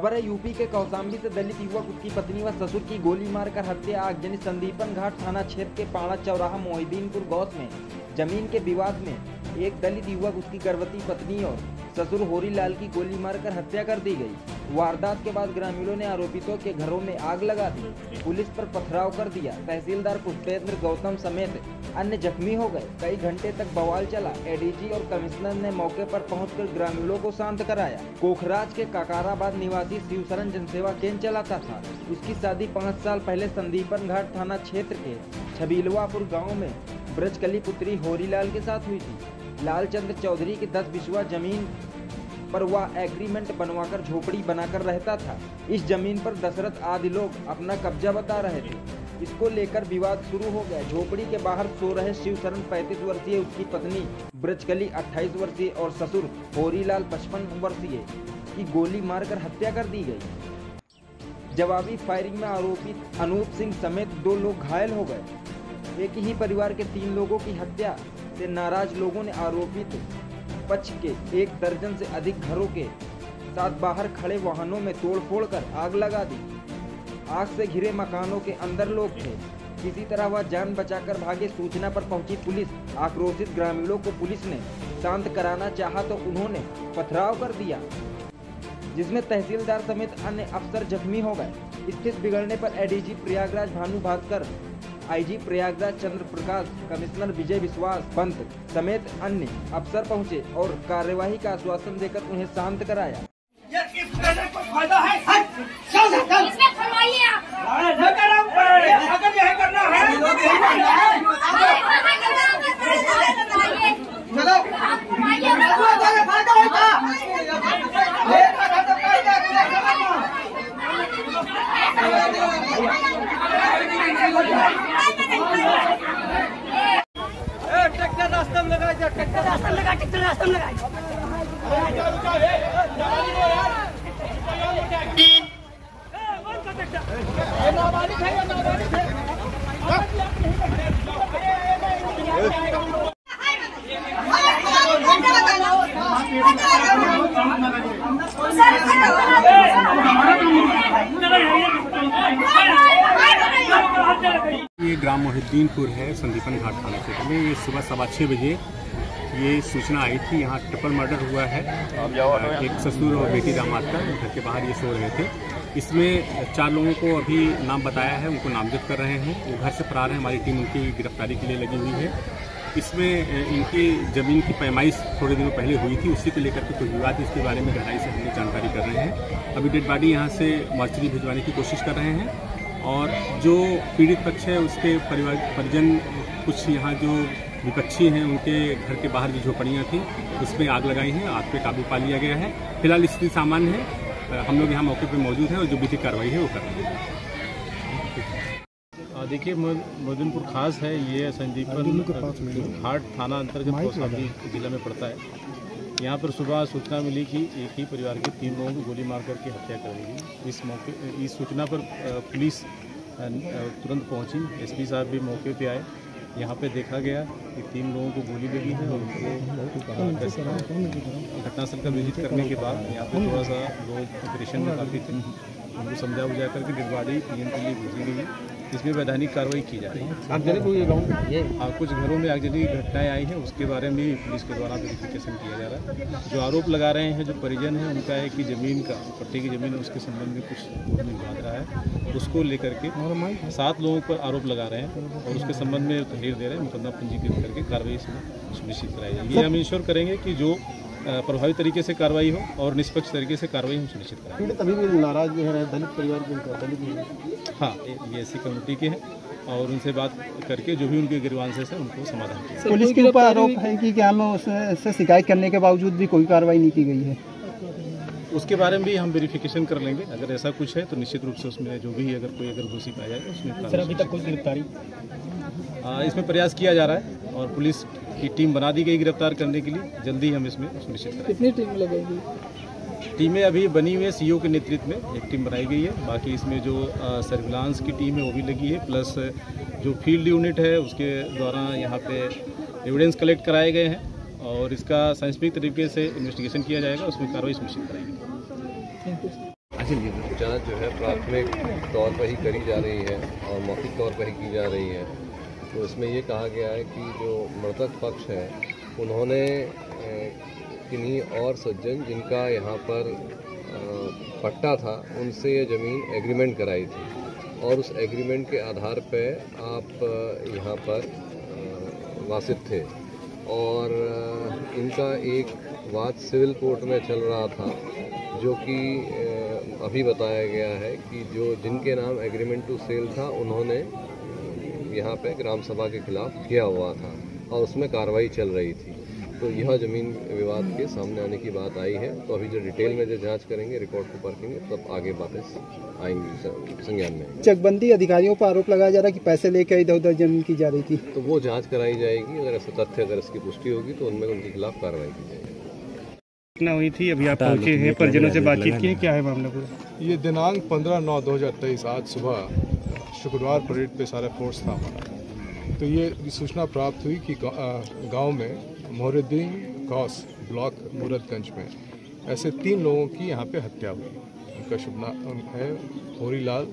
खबर है यूपी के कौशाम्बी से दलित युवक उसकी पत्नी व ससुर की गोली मारकर हत्या। आगजनी संदीपन घाट थाना क्षेत्र के पाड़ा चौराहा मोहिदीनपुर गौस में जमीन के विवाद में एक दलित युवक उसकी गर्भवती पत्नी और ससुर होरीलाल की गोली मारकर हत्या कर दी गई। वारदात के बाद ग्रामीणों ने आरोपितों के घरों में आग लगा दी, पुलिस पर पथराव कर दिया। तहसीलदार पुष्पेंद्र गौतम समेत अन्य जख्मी हो गए। कई घंटे तक बवाल चला। एडीजी और कमिश्नर ने मौके पर पहुंचकर ग्रामीणों को शांत कराया। कोखराज के काकाराबाद निवासी शिवशरण जनसेवा केंद्र चलाता था। उसकी शादी 5 साल पहले संदीपन घाट थाना क्षेत्र के छबीलवापुर गाँव में ब्रजकली पुत्री होरीलाल के साथ हुई थी। लालचंद्र चौधरी की 10 बिस्वा जमीन पर वह एग्रीमेंट बनवाकर झोपड़ी बनाकर रहता था। इस जमीन पर दशरथ आदि लोग अपना कब्जा बता रहे थे। इसको लेकर विवाद शुरू हो गया। झोपड़ी के बाहर सो रहे शिवशरण 35 वर्षीय, उसकी पत्नी ब्रजकली 28 वर्षीय और ससुर होरीलाल 55 वर्षीय की गोली मारकर हत्या कर दी गई। जवाबी फायरिंग में आरोपित अनूप सिंह समेत 2 लोग घायल हो गए। एक ही परिवार के 3 लोगों की हत्या से नाराज लोगों ने आरोपित पक्ष के 1 दर्जन से अधिक घरों के साथ बाहर खड़े वाहनों में तोड़फोड़ कर आग लगा दी। आग से घिरे मकानों के अंदर लोग थे। किसी तरह वह जान बचाकर भागे। सूचना पर पहुंची पुलिस। आक्रोशित ग्रामीणों को पुलिस ने शांत कराना चाहा तो उन्होंने पथराव कर दिया, जिसमें तहसीलदार समेत अन्य अफसर जख्मी हो गए। स्थिति बिगड़ने पर एडीजी प्रयागराज भानु भास्कर, आईजी प्रयागराज चंद्र प्रकाश, कमिश्नर विजय विश्वास पंत समेत अन्य अफसर पहुंचे और कार्यवाही का आश्वासन देकर उन्हें शांत कराया। ट्रैक्टर रास्ते में लगा, ट्रैक्टर रास्ते में लगा, ट्रैक्टर रास्ते में लगा। ये ग्राम मोहिदीनपुर है संदीपन घाट थाना क्षेत्र में। ये सुबह 6:15 बजे ये सूचना आई थी, यहाँ ट्रिपल मर्डर हुआ है। एक ससुर और बेटी दामाद का घर के बाहर ये सो रहे थे। इसमें 4 लोगों को अभी नाम बताया है, उनको नामजद कर रहे हैं। वो घर से फरार है। हमारी टीम उनकी गिरफ्तारी के लिए लगी हुई है। इसमें इनकी ज़मीन की पैमाइश थोड़े दिनों पहले हुई थी, उसी को लेकर के कुछ विवाद, इसके बारे में गहराई से हमने जानकारी कर रहे हैं। अभी डेड बॉडी यहाँ से मर्चरी भिजवाने की कोशिश कर रहे हैं और जो पीड़ित पक्ष है उसके परिजन, कुछ यहाँ जो विपक्षी हैं, उनके घर के बाहर जो झोपड़ियाँ थी उसमें आग लगाई है। आग पे काबू पा लिया गया है। फिलहाल स्थिति सामान्य है। हम लोग यहाँ मौके पर मौजूद हैं और जो विधिक कार्रवाई है वो कर रहे हैं। देखिए, मोहिदीनपुर खास है, ये संदीपन घाट थाना अंतर्गत कौशाम्बी जिला में पड़ता है। यहाँ पर सुबह सूचना मिली कि एक ही परिवार के 3 लोगों को गोली मार करके हत्या कर दी गई। इस सूचना पर पुलिस तुरंत पहुंची। एसपी साहब भी मौके पे आए। यहाँ पे देखा गया कि 3 लोगों को गोली लगी है और उनको घटनास्थल का विजिट करने के बाद यहाँ पे थोड़ा सा लोग ऑपरेशन में काफ़ी थे, उनको समझा बुझा करके डेड बॉडी पीएम के लिए भेजी गई है। इसमें वैधानिक कार्रवाई की जा रही है। कुछ घरों में आगजनी घटनाएं आई हैं, उसके बारे में भी पुलिस के द्वारा वेरिफिकेशन किया जा रहा है। जो आरोप लगा रहे हैं, जो परिजन हैं, उनका है कि ज़मीन का पट्टे की ज़मीन है, उसके संबंध में कुछ विवाद रहा है। उसको लेकर के 7 लोगों पर आरोप लगा रहे हैं और उसके संबंध में तहरीर दे रहे हैं। मुकदमा पंजीकृत करके कार्रवाई इसमें सुनिश्चित कराई जाएगी। ये हम इंश्योर करेंगे कि जो प्रभावी तरीके से कार्रवाई हो और निष्पक्ष तरीके से कार्रवाई हम सुनिश्चित करें। तभी भी नाराज जो है दलित परिवार के, हाँ, ये ऐसी कम्युनिटी के हैं और उनसे बात करके जो भी उनके ग्रीवांसेस है उनको समाधान किया। पुलिस के ऊपर आरोप है कि क्या उससे शिकायत करने के बावजूद भी कोई कार्रवाई नहीं की गई है। उसके बारे में भी हम वेरिफिकेशन कर लेंगे। अगर ऐसा कुछ है तो निश्चित रूप से उसमें जो भी अगर दोषी पाया जाएगा उसमें। सर, अभी तक कोई गिरफ्तारी? इसमें प्रयास किया जा रहा है और पुलिस की टीम बना दी गई गिरफ्तार करने के लिए। जल्दी हम इसमें सुनिश्चित करेंगे। कितनी टीम लगेगी? टीमें अभी बनी हुई है। सीईओ के नेतृत्व में एक टीम बनाई गई है। बाकी इसमें जो सर्विलांस की टीम है वो भी लगी है, प्लस जो फील्ड यूनिट है उसके द्वारा यहाँ पे एविडेंस कलेक्ट कराए गए हैं और इसका साइंटिफिक तरीके से इन्वेस्टिगेशन किया जाएगा, उसमें कार्रवाई सुनिश्चित कराएगी। जांच जो है प्राथमिक तौर पर ही करी जा रही है और मौखिक तौर पर ही की जा रही है। तो इसमें ये कहा गया है कि जो मृतक पक्ष है उन्होंने किन्हीं और सज्जन जिनका यहाँ पर पट्टा था उनसे ये ज़मीन एग्रीमेंट कराई थी और उस एग्रीमेंट के आधार पर आप यहाँ पर वासित थे और इनका एक वाद सिविल कोर्ट में चल रहा था जो कि अभी बताया गया है कि जो जिनके नाम एग्रीमेंट टू सेल था उन्होंने यहाँ पे ग्राम सभा के खिलाफ किया हुआ था और उसमें कार्रवाई चल रही थी। तो यह ज़मीन विवाद के सामने आने की बात आई है। तो अभी जो डिटेल में जो जांच करेंगे, रिकॉर्ड को परखेंगे, तब आगे बातें आएंगी संज्ञान में। चकबंदी अधिकारियों पर आरोप लगाया जा रहा है कि पैसे लेकर इधर उधर जमीन की जा रही थी। तो वो जांच कराई जाएगी, अगर ऐसा तथ्य अगर इसकी पुष्टि होगी तो उनमें उनके खिलाफ कार्रवाई की जाएगी। घटना हुई थी, अभी आप पहुंचे हैं, परिजनों से बातचीत की है, क्या है मामला पूरा? ये दिनांक 15/9/2023 आज सुबह शुक्रवार परेड पे सारा फोर्स था हमारा। तो ये सूचना प्राप्त हुई कि गांव में मोहरुद्दीन गौस ब्लॉक मूरतगंज में ऐसे 3 लोगों की यहाँ पे हत्या हुई। उनका शुभ नाम है होरीलाल